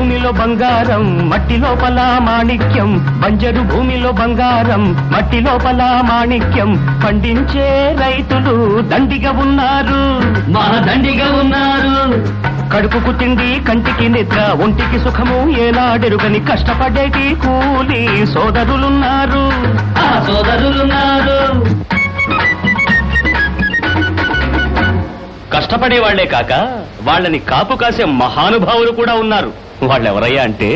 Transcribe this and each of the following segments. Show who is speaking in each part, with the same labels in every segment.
Speaker 1: భూమిలో బంగారం మట్టి లోపల మాణిక్యం, బంజరు భూమిలో బంగారం మట్టి లోపల మాణిక్యం. పండించే రైతులు దండిగా ఉన్నారు,
Speaker 2: మా దండిగా ఉన్నారు.
Speaker 1: కడుపుకు తిండి కంటికి నిద్ర ఒంటికి సుఖము ఏనాడెరుగని కష్టపడేటి కూలి సోదరులున్నారు,
Speaker 2: ఆ సోదరులున్నారు.
Speaker 1: కష్టపడే వాళ్లే కాక వాళ్ళని కాపు కాసే మహానుభావులు కూడా ఉన్నారు. వాళ్ళెవరయ్యా అంటే,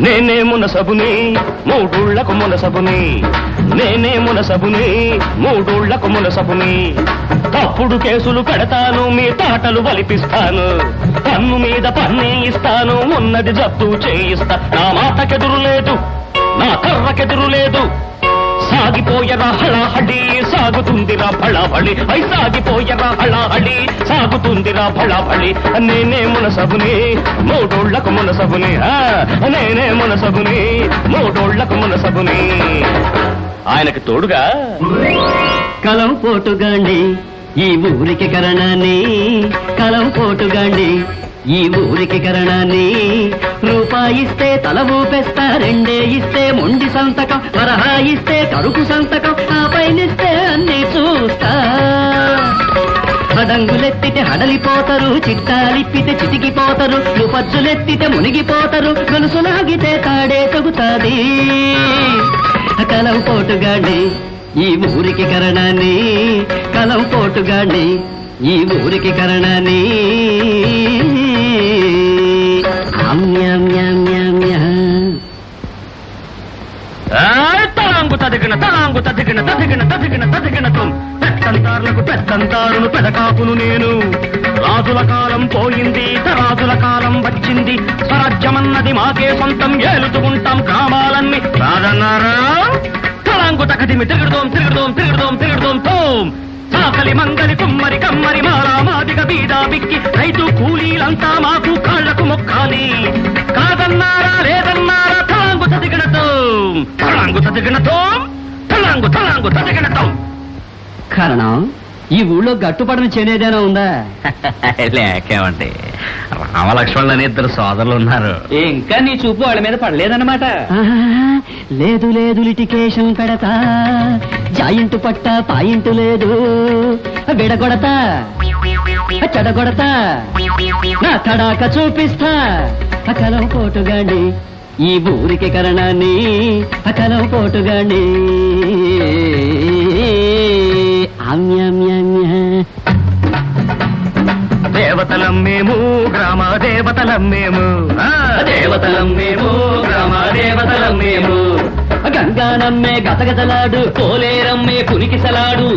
Speaker 1: నేనే మునసబుని మూడూళ్లకు మునసబుని, నేనే మునసబుని మూడూళ్లకు మునసబుని. తప్పుడు కేసులు పెడతాను, మీ తాటలు వలిపిస్తాను, పన్ను మీద పన్నే ఇస్తాను, ఉన్నది జప్తు చేయిస్తా. నా మాటకెదురు లేదు, నా కర్రకెదురు లేదు. సాగిపోయరా హళాహళి సాగుతుందిరా ఫళాఫళి, ఐ సాగిపోయరా హళాహళి సాగుతుందిరా ఫళాఫళి. నేనే మునసబుని మూడోళ్లకు మునసబుని, నేనే మునసబుని మూడోళ్లకు మునసబుని. ఆయనకి తోడుగా
Speaker 2: కలం పోటుగాండి ఈ ఊరికి కరణాన్ని, కలం పోటుగాండి ఈ ఊరికి కరణాన్ని. రూపాయిస్తే తల ఊపేస్తా, రెండే ఇస్తే మొండి సంతకం, వరహా ఇస్తే కరుకు సంతకం, ఆ పైనిస్తే అన్ని చూస్తా. హడంగులెత్తితే హడలిపోతారు, చిట్టాలిప్పితే చితికిపోతారు, లుపజ్జులెత్తితే మునిగిపోతారు, గొలుసు లాగితే తాడే తగుతాది. కలం పోటుగాండి ఈ ఊరికి కరణాన్ని, కలం పోటుగాండి ఈ ఊరికి కరణాన్ని.
Speaker 1: తలాంగు తదిగిన తలాంగు తదిగిన తదిగిన తదిగిన తదిగినతం. పెత్తంతారులకు పెత్తంతారును పెదకాపును నేను. రాజుల కాలం పోయింది, తరాజుల కాలం వచ్చింది, స్వరాజ్యమన్నది మాకే సొంతం, ఏలుతుకుంటాం గ్రామాలన్నీ. రాదన్నారా? తలాంగు తకదిమి తిరుగుదోం తిరుగుదోం తిరుగుదోం తిరుగుదోం తోం. చాకలి మంగలి కుమ్మరి కమ్మరి మారా మాదిగ బీదా బిక్కి రైతు కూలీలంతా మాకు కాళ్లకు మొక్కాలి. కాదన్నారా లేదన్నారా? తలాంగు తదిగినతో తలాంగు తదిగినతో తలాంగు తలాంగు తదిగినతో.
Speaker 2: కారణం ఈ ఊళ్ళో గట్టుపడని చేనేదేనా ఉందా?
Speaker 1: లేకేమండి, రామలక్ష్మణులు అనే ఇద్దరు సోదరులు ఉన్నారు.
Speaker 2: ఇంకా నీ చూపు వాళ్ళ మీద పడలేదన్నమాట. లేదు లేదు లిటికేషన్ పెడతా, జాయింట్ పట్ట పాయింట్ లేదు, విడగొడతా చెడగొడతా, నా తడాక చూపిస్తా. కలం పోటుగాండి ఈ ఊరికి కరణాన్ని, కలం పోటుగాండి.
Speaker 1: దేవతలం మేము గ్రామ దేవతలం మేము,
Speaker 2: దేవతలం మేము గ్రామ దేవతలం మేము. గంగానమ్మే గతగతలాడు, పోలేరమ్మే పునికిసలాడు,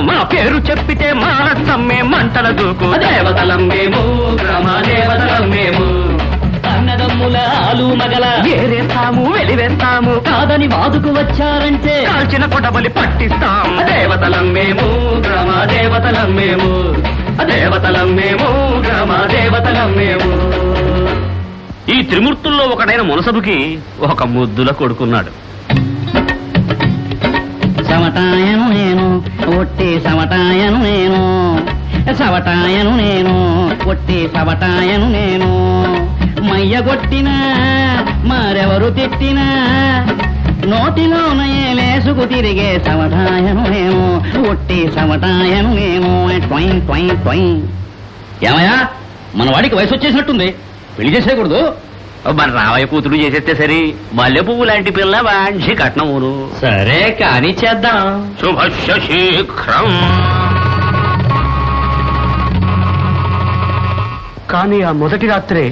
Speaker 1: మా పేరు చెప్పితే మానసమ్మే మంటల దూకు.
Speaker 2: దేవతలం మేము గ్రామ దేవతలం మేము. అన్నదమ్ముల ఆలు మగల
Speaker 1: ఏరేస్తాము వెలివేస్తాము,
Speaker 2: కాదని వాదుకు వచ్చారంటే
Speaker 1: కాల్చిన కొడబలి పట్టిస్తాం.
Speaker 2: దేవతలం మేము గ్రామ దేవతలం మేము, దేవతలం మేము గ్రామ దేవతలం మేము.
Speaker 1: ఈ త్రిమూర్తుల్లో ఒకడైన మునసబుకి ఒక ముద్దుల కొడుకున్నాడు.
Speaker 2: సమటాయను నేను ఒట్టి సమటాయను నేను, సవటాయను నేను ఒట్టి సవటాయను నేను. మయ్య కొట్టినా మరెవరు తిట్టినా నోటిలోన ఏలేసుకు తిరిగే సమటాయను నేను, ఒట్టి సమటాయను నేను. Twine twine twine. ఏమయ్యా, మన వాడికి వయసు వచ్చేసినట్టుంది, పెళ్లి చేసేయకూడదు?
Speaker 1: మరి రావయ్య కూతురు చేసేస్తే సరి, మల్లె పువ్వు లాంటి పిల్ల వాంచి కట్నమును.
Speaker 2: సరే కానీ చేద్దాం.
Speaker 1: శుభస్య శీఘ్రం. కానీ ఆ మొదటి రాత్రే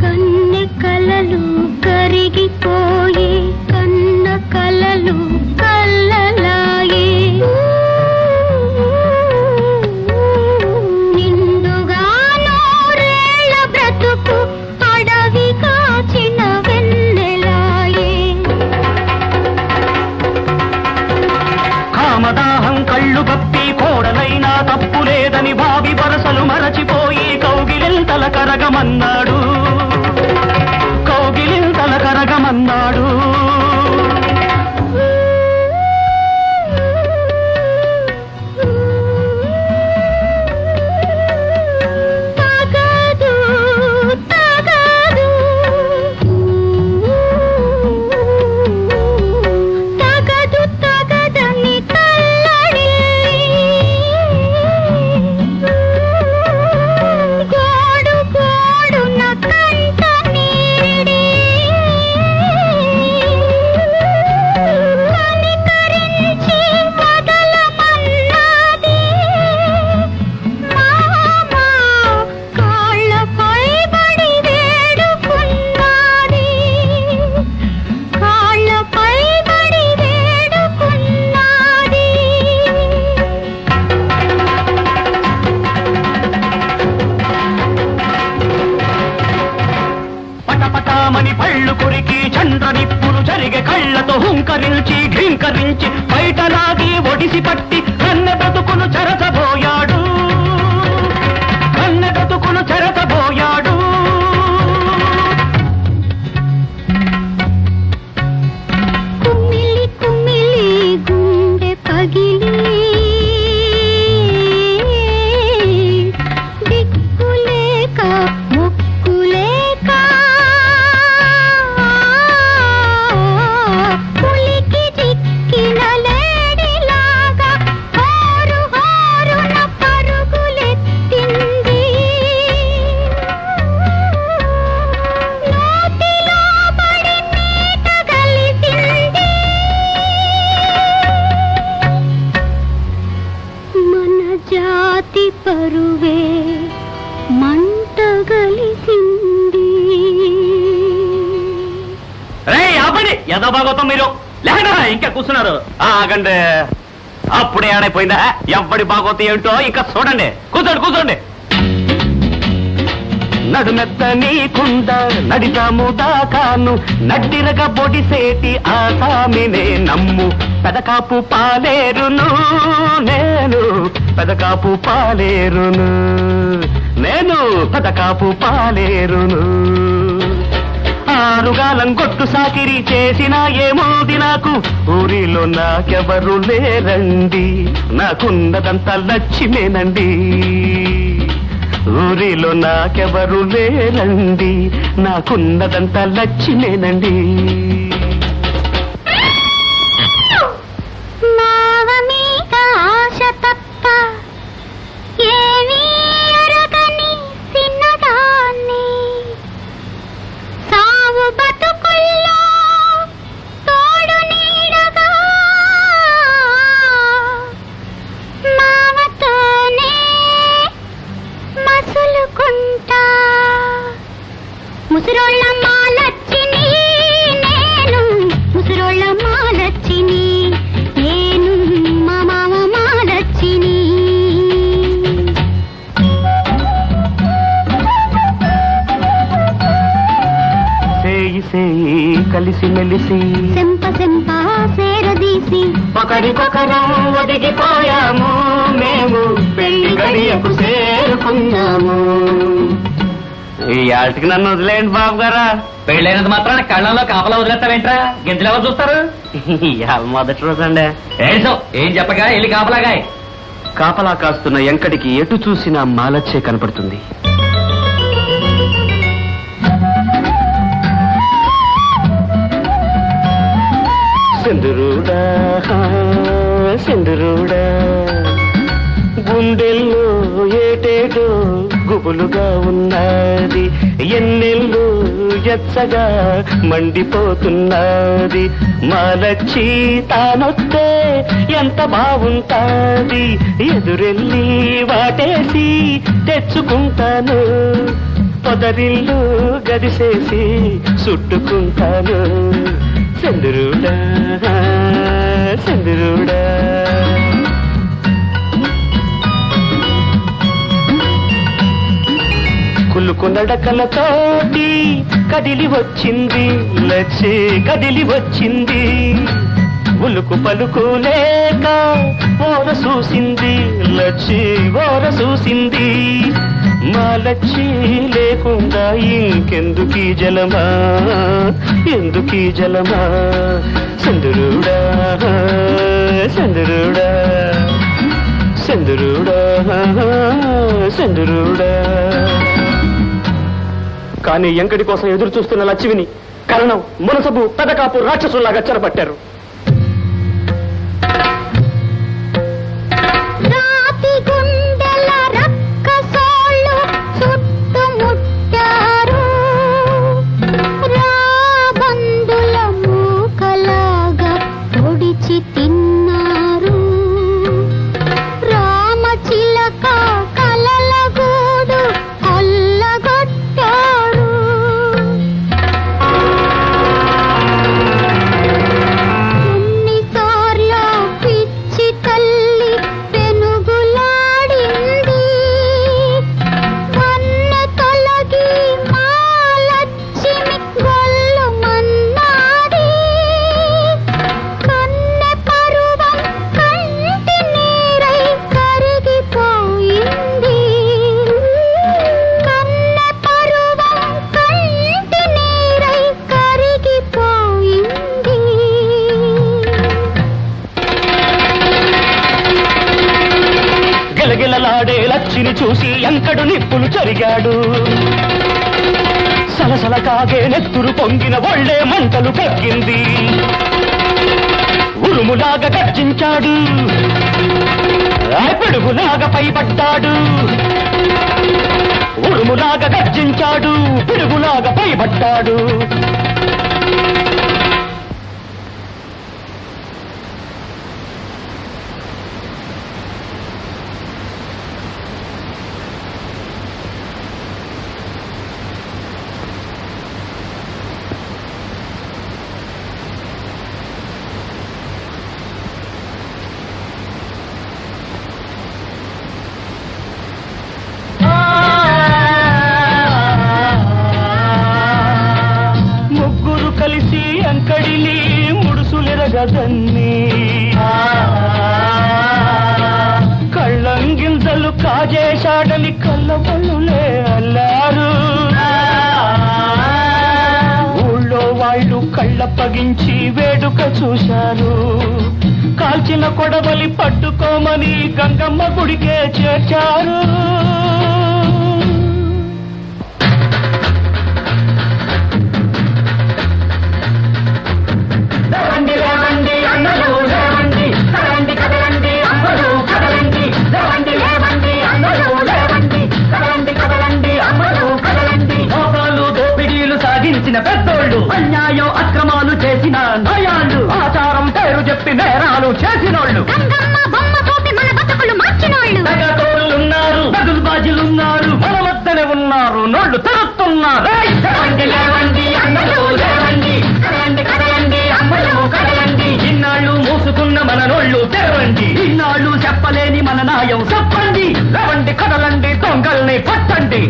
Speaker 3: కన్నె కలలు కరిగిపోయి కన్న కలలు కల్లలాయే. నిండుగా నూరేళ్ల బ్రతుకు అడవి కాచిన వెన్నెలాయే.
Speaker 1: కామదాహం కళ్ళు గప్పి కోడలైనా తప్పు లేదని భావి వరసలు మరచిపోయి కౌగిలింతల కరగమన్నాడు, కౌగిలింతల కరగమన్నాడు. కరిగె కళ్ళతో హుంకరించి ఘింకరించి బయటలాగి ఒడిసి పట్టి కన్నె బ్రతుకును చెరచబోయాడు, కన్నె బ్రతుకును చెరచబోయాడు.
Speaker 3: కుమిలి కుమిలి గుండె పగిలి దిక్కులేక మొక్కులేక పులికి చిక్కిన లేడిలాగా హోరు హోరున పరుగులెత్తింది. నోటిలో పడి నీట కలిసింది. మన జాతి పరువే మంట గలిసింది.
Speaker 1: రే అబ్బడి ఎదో భాగవతం మీరు లేకుండా ఇంకా కూర్చున్నారు. ఆగండి, అప్పుడే ఆడైపోయిందా? ఎవ్వడి భాగవతం ఏమిటో ఇంకా చూడండి. కూర్చోండి కూర్చోండి. నడుమెత్తని కుండ నడితాము దాకాను నడ్డిరగ పొడిసేటి ఆసామినే నమ్ము. పెదకాపు పాలేరును నేను, పెదకాపు పాలేరును నేను, పెదకాపు పాలేరును. ఆరుగాలం కొట్టు సాకిరి చేసినా ఏమోది నాకు, ఊరిలో నాకెవరు లేరండి, నాకున్నదంతా లక్ష్మేనండి. ఊరిలో నాకెవరు లేరండి, నాకున్నదంతా లక్ష్మేనండి.
Speaker 3: మావ మీద ఆశ తప్ప ఏమీ ఎరగని చిన్నదాన్ని, సావు బతుకుల్లో తోడు నీడగా మావతోనే మసులుకుంటా. ముసురోళ్ళ మాలచ్చిని నేను, ముసురోళ్ళ మాలచ్చిని నేను, మా మామ మాలచ్చిని.
Speaker 1: సేయి సేయి కలిసి మెలిసి
Speaker 3: సెంప సెంప సేరదీసి
Speaker 1: ఒకరికొకరం ఒదిగిపోయాము మేము, పెళ్లి గడియకు చేరుకున్నాము. ఈ ఆటికి నన్ను వదిలేయండి బాబు గారా.
Speaker 2: పెళ్ళైనంత మాత్రాన కళ్ళంలో కాపలా వదిలేస్తావేంట్రా? గింజలు ఎవరు చూస్తారు?
Speaker 1: ఇవాళ మొదటి రోజు అండి.
Speaker 2: ఏం చెప్పగా వెళ్ళి కాపలాగాయ్.
Speaker 1: కాపలా కాస్తున్న ఎంకడికి ఎటు చూసినా మాలచ్చే కనపడుతుంది. సింధురుడా సింధురుడా, గుండెల్లో ఏటేటో గుబులుగా ఉన్నది, ఎన్నెళ్ళు ఎచ్చగా మండిపోతున్నది. మాలచ్చి తానొస్తే ఎంత బాగుంటాది, ఎదురెళ్ళి వాటేసి తెచ్చుకుంటాను, పొదరిల్లు గదిసేసి చుట్టుకుంటాను. సింధురుడా సింధురుడా, కులుకు నడకలతోటి కదిలి వచ్చింది లచ్చి, కదిలి వచ్చింది. ఉలుకు పలుకు లేక ఓర చూసింది లచ్చి, ఓర చూసింది. మా లచ్చి లేకుండా ఇంకెందుకీ జలమా, ఎందుకీ జలమా. సింధురుడా సింధురుడా, సింధురుడా సింధురుడా. కానీ ఎంకడి కోసం ఎదురు చూస్తున్న లచ్చివిని కరణం, మునసబు, పెదకాపు రాక్షసుల్లాగా చెరపట్టారు.
Speaker 3: రాతి గుండెల రక్కసోళ్ళు చుట్టుముట్టారు, రాబందుల మూకలాగా పొడిచి తిన్నారు. రామచిలక కలల గూడు కొల్లగొట్టారు.
Speaker 1: ఎంకడు నిప్పులు చెరిగాడు సలసల కాగే నెత్తురు పొంగిన ఒళ్ళే మంటలు కక్కింది ఉరుములాగా గర్జించాడు పిడుగులాగా పైబడ్డాడు ఉరుములాగా గర్జించాడు పిడుగులాగా పైబడ్డాడు ముగ్గురు కలిసి అంకడిని ముడుసులెరగదన్ని కళ్ళంగింజలు కాజేశాడని కళ్ళబొల్లులే అల్లారు ఊళ్ళో వాళ్ళు కళ్ళప్పగించి వేడుక చూశారు కాల్చిన కొడవలి పట్టుకోమని గంగమ్మ గుడికే చేర్చారు సాగించిన పెద్దోళ్ళు అన్యాయం అక్రమాలు చేసిన నయాళ్ళు ఆచారం పేరు చెప్పి నేరాలు చేసినోళ్ళు ఉన్నారు బదులు బాజీలున్నారు మన వద్దనే ఉన్నారు నోళ్ళు తెరుస్తున్నారు ఇన్నాళ్ళు మూసుకున్న మన నోళ్ళు తెరవండి ఇన్నాళ్ళు చెప్పలేని మన న్యాయం చెప్పండి లేవండి కదలండి దొంగల్ని పట్టండి